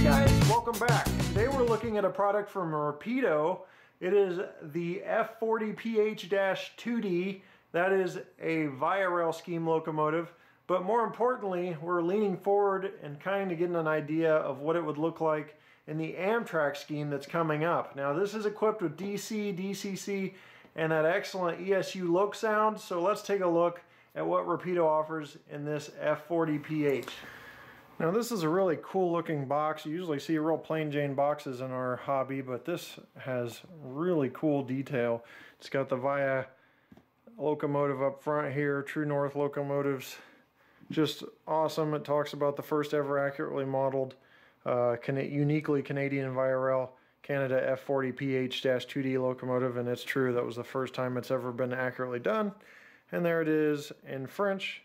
Hey guys, welcome back. Today we're looking at a product from Rapido. It is the F40PH2D. That is a via rail scheme locomotive, but more importantly, we're leaning forward and kind of getting an idea of what it would look like in the Amtrak scheme that's coming up. Now this is equipped with DC, DCC, and that excellent ESU LokSound, so let's take a look at what Rapido offers in this F40PH. Now this is a really cool looking box. You usually see real plain Jane boxes in our hobby, but this has really cool detail. It's got the via locomotive up front here, True North locomotives. Just awesome. It talks about the first ever accurately modeled uniquely Canadian via rail Canada F40PH2D locomotive, and it's true, that was the first time it's ever been accurately done. And there it is in French,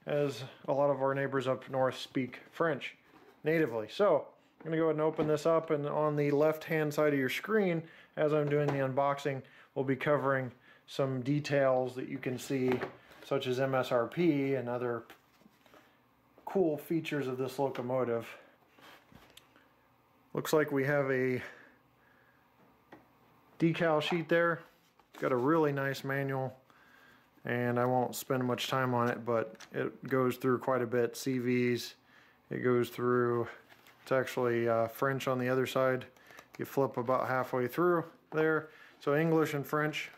as a lot of our neighbors up north speak French natively. So I'm going to go ahead and open this up, and on the left hand side of your screen, as I'm doing the unboxing, we'll be covering some details that you can see, such as MSRP and other cool features of this locomotive. Looks like we have a decal sheet there. It's got a really nice manual, and I won't spend much time on it, but it goes through quite a bit. CVs, it goes through, it's actually French on the other side. You flip about halfway through there. So English and French.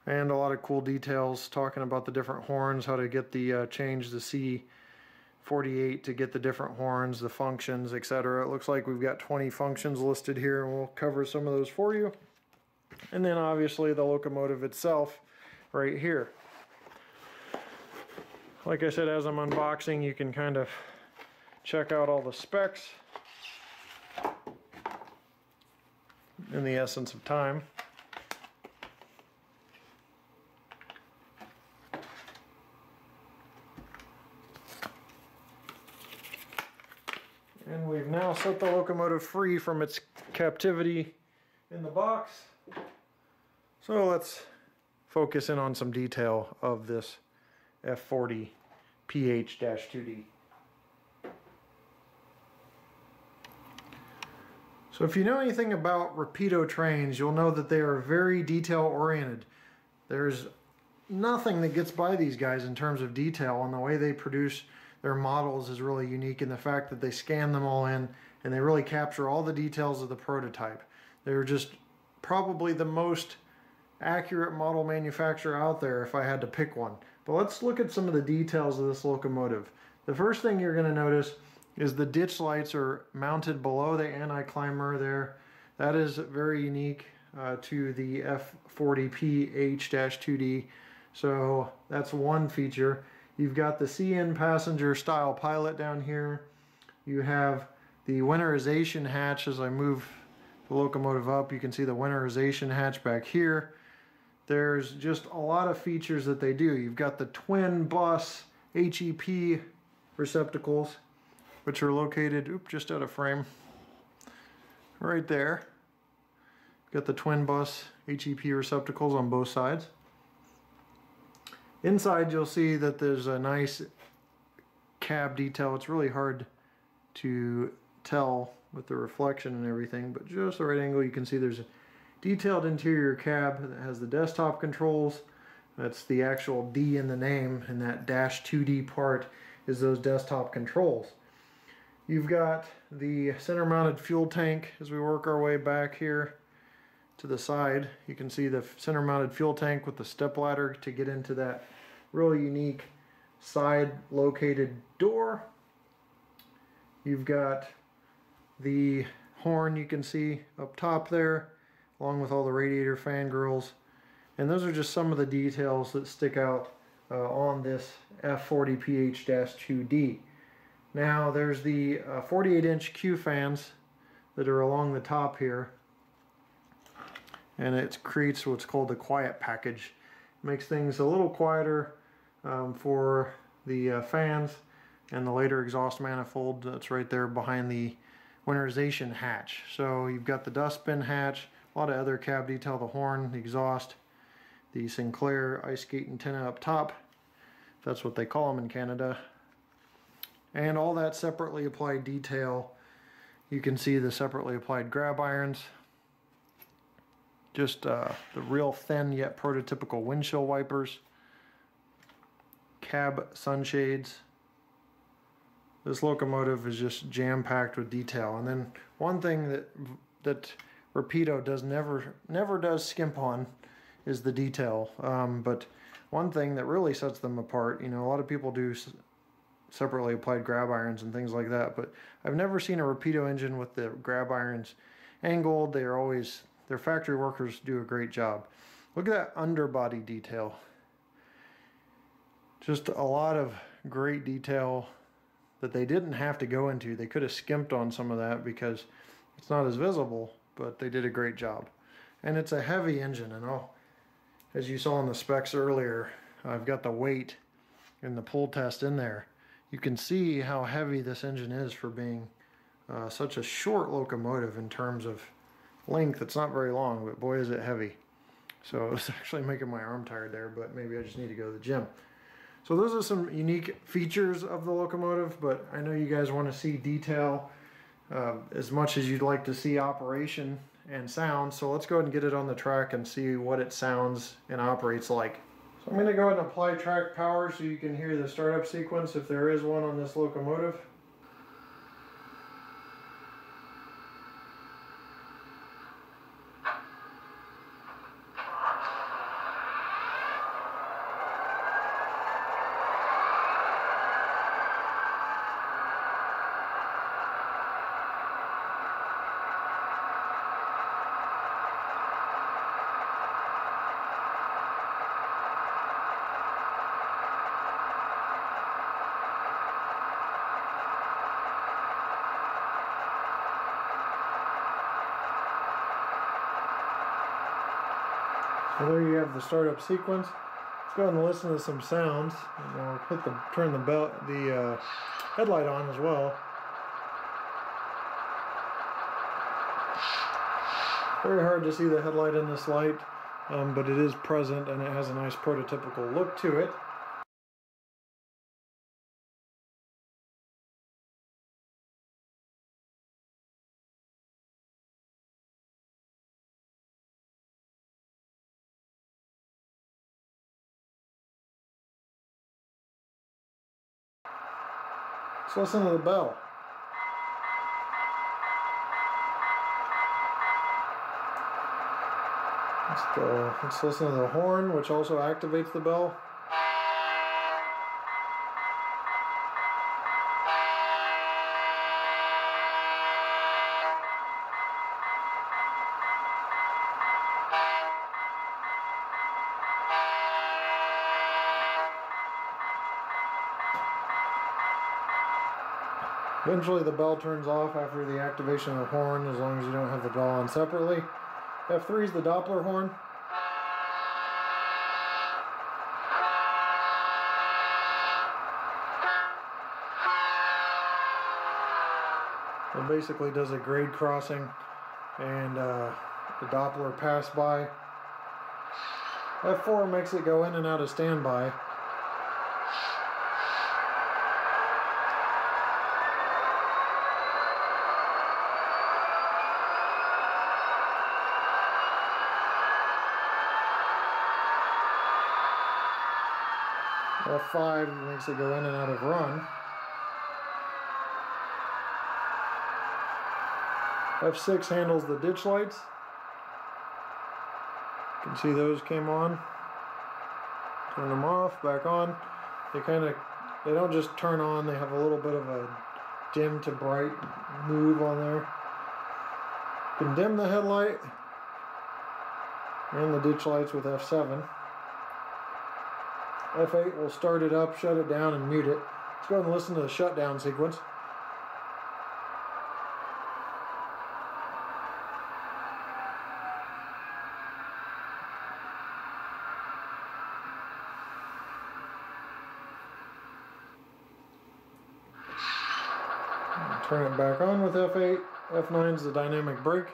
And a lot of cool details talking about the different horns, how to get the change the C48 to get the different horns, the functions, etc. It looks like we've got 20 functions listed here, and we'll cover some of those for you. And then obviously the locomotive itself right here. Like I said, as I'm unboxing, you can kind of check out all the specs in the essence of time. And we've now set the locomotive free from its captivity in the box. So let's focus in on some detail of this F40PH2D. So if you know anything about Rapido trains, you'll know that they are very detail oriented. There's nothing that gets by these guys in terms of detail, and the way they produce their models is really unique in the fact that they scan them all in and they really capture all the details of the prototype. They're just probably the most accurate model manufacturer out there if I had to pick one. But let's look at some of the details of this locomotive. The first thing you're going to notice is the ditch lights are mounted below the anti-climber there. That is very unique to the F40PH2D. So that's one feature. You've got the CN passenger style pilot down here. You have the winterization hatch. As I move the locomotive up, you can see the winterization hatch back here. There's just a lot of features that they do. You've got the twin bus HEP receptacles, which are located, just out of frame, right there. You've got the twin bus HEP receptacles on both sides. Inside you'll see that there's a nice cab detail. It's really hard to tell with the reflection and everything, but just the right angle you can see there's a detailed interior cab that has the desktop controls. That's the actual D in the name, and that -2D part is those desktop controls. You've got the center mounted fuel tank. As we work our way back here to the side, you can see the center mounted fuel tank with the step ladder to get into that really unique side located door. You've got the horn you can see up top there, along with all the radiator fan grills. And those are just some of the details that stick out on this F40PH2D. Now there's the 48-inch Q fans that are along the top here, and it creates what's called the quiet package. It makes things a little quieter for the fans, and the later exhaust manifold that's right there behind the winterization hatch. So you've got the dustbin hatch, a lot of other cab detail, the horn, the exhaust, the Sinclair ice skate antenna up top, if that's what they call them in Canada, and all that separately applied detail You can see the separately applied grab irons. Just the real thin yet prototypical windshield wipers. Cab sunshades. This locomotive is just jam-packed with detail. And then one thing that Rapido never does skimp on is the detail. But one thing that really sets them apart, you know, a lot of people do separately applied grab irons and things like that, but I've never seen a Rapido engine with the grab irons angled. Their factory workers do a great job. Look at that underbody detail. Just a lot of great detail that they didn't have to go into. They could have skimped on some of that because it's not as visible, but they did a great job. And it's a heavy engine, and as you saw in the specs earlier, I've got the weight and the pull test in there. You can see how heavy this engine is for being such a short locomotive in terms of length. It's not very long, but boy is it heavy. So it's actually making my arm tired there, but maybe I just need to go to the gym. So those are some unique features of the locomotive, but I know you guys want to see detail as much as you'd like to see operation and sound. So let's go ahead and get it on the track and see what it sounds and operates like. So I'm going to go ahead and apply track power so you can hear the startup sequence if there is one on this locomotive. So there you have the startup sequence. Let's go ahead and listen to some sounds. And I'll turn the headlight on as well. Very hard to see the headlight in this light, but it is present and it has a nice prototypical look to it. Let's listen to the bell. Let's listen to the horn, which also activates the bell. Eventually the bell turns off after the activation of the horn, as long as you don't have the bell on separately. F3 is the Doppler horn. It basically does a grade crossing and the Doppler pass by. F4 makes it go in and out of standby. F5 makes it go in and out of run. F6 handles the ditch lights. You can see those came on. Turn them off, back on. They don't just turn on, they have a little bit of a dim to bright move on there. You can dim the headlight and the ditch lights with F7. F8 will start it up, shut it down, and mute it. Let's go ahead and listen to the shutdown sequence. Turn it back on with F8. F9 is the dynamic brake.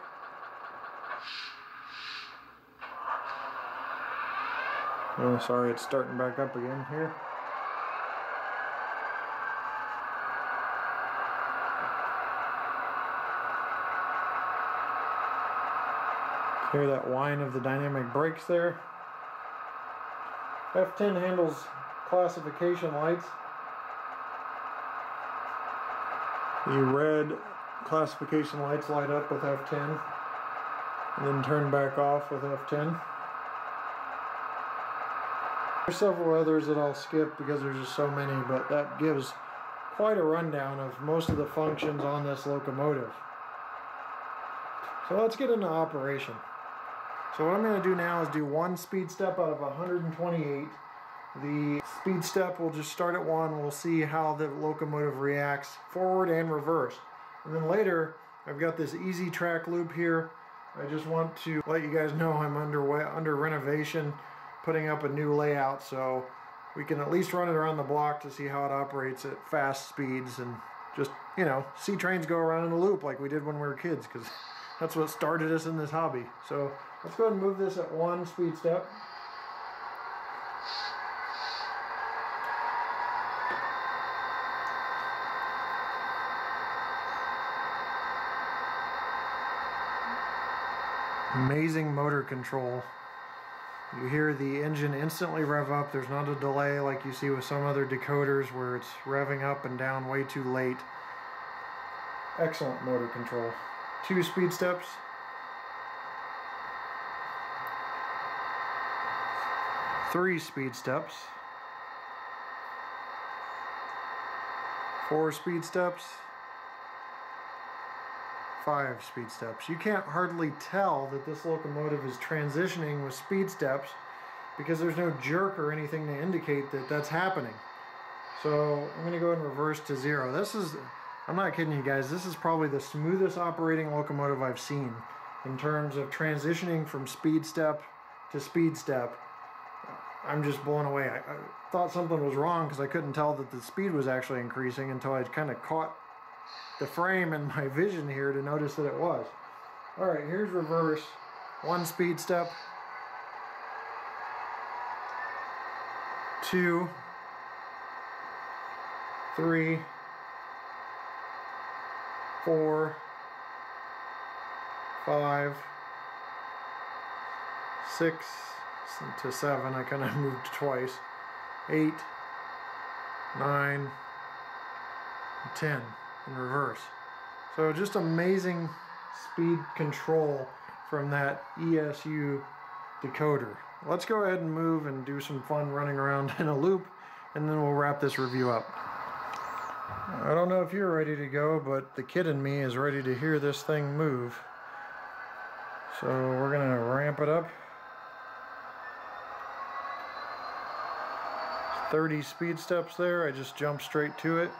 Oh, sorry, it's starting back up again here. Hear that whine of the dynamic brakes there. F10 handles classification lights. The red classification lights light up with F10 and then turn back off with F10. There's several others that I'll skip because there's just so many, but that gives quite a rundown of most of the functions on this locomotive. So let's get into operation. So what I'm going to do now is do one speed step out of 128. The speed step will just start at 1. We'll see how the locomotive reacts forward and reverse. And then later, I've got this easy track loop here. I just want to let you guys know I'm under renovation, putting up a new layout, so we can at least run it around the block to see how it operates at fast speeds and just, you know, see trains go around in a loop like we did when we were kids, because that's what started us in this hobby. So let's go ahead and move this at 1 speed step. Amazing motor control. You hear the engine instantly rev up. There's not a delay like you see with some other decoders where it's revving up and down way too late. Excellent motor control. 2 speed steps. 3 speed steps. 4 speed steps. 5 speed steps. You can't hardly tell that this locomotive is transitioning with speed steps because there's no jerk or anything to indicate that that's happening. So I'm going to go and reverse to 0. This is, I'm not kidding you guys, this is probably the smoothest operating locomotive I've seen in terms of transitioning from speed step to speed step. I'm just blown away. I thought something was wrong because I couldn't tell that the speed was actually increasing until I kind of caught the frame and my vision here to notice that it was. Alright, here's reverse. 1 speed step. 2. 3. 4. 5. 6 to 7. I kind of moved twice. 8. 9. 10. In reverse. So just amazing speed control from that ESU decoder. Let's go ahead and move and do some fun running around in a loop, and then we'll wrap this review up. I don't know if you're ready to go, but the kid in me is ready to hear this thing move. So we're gonna ramp it up. 30 speed steps there. I just jumped straight to it.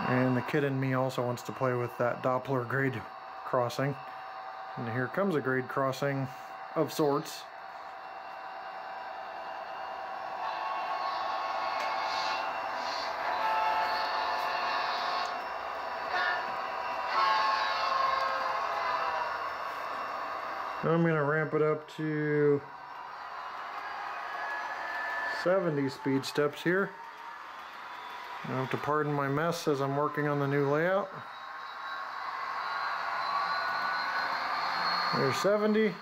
And the kid in me also wants to play with that Doppler grade crossing. And here comes a grade crossing of sorts. Now I'm going to ramp it up to 70 speed steps here. I have to pardon my mess as I'm working on the new layout. There's 70.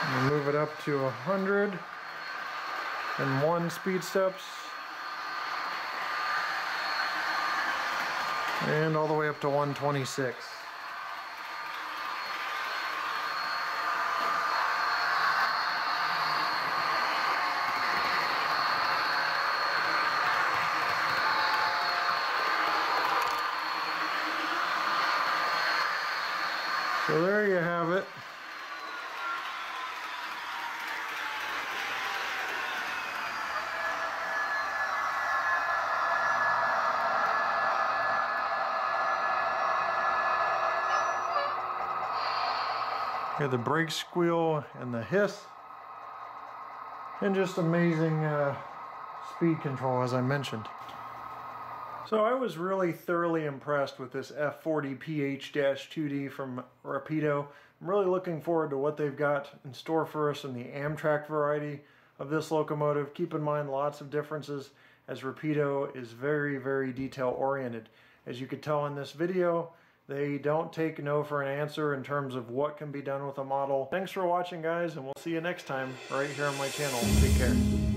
I'll move it up to 101 speed steps. And all the way up to 126. So there you have it. Hear the brake squeal and the hiss, and just amazing speed control, as I mentioned. So I was really thoroughly impressed with this F40PH2D from Rapido. I'm really looking forward to what they've got in store for us in the Amtrak variety of this locomotive. Keep in mind lots of differences as Rapido is very, very detail oriented. As you could tell in this video, they don't take no for an answer in terms of what can be done with a model. Thanks for watching, guys, and we'll see you next time right here on my channel. Take care.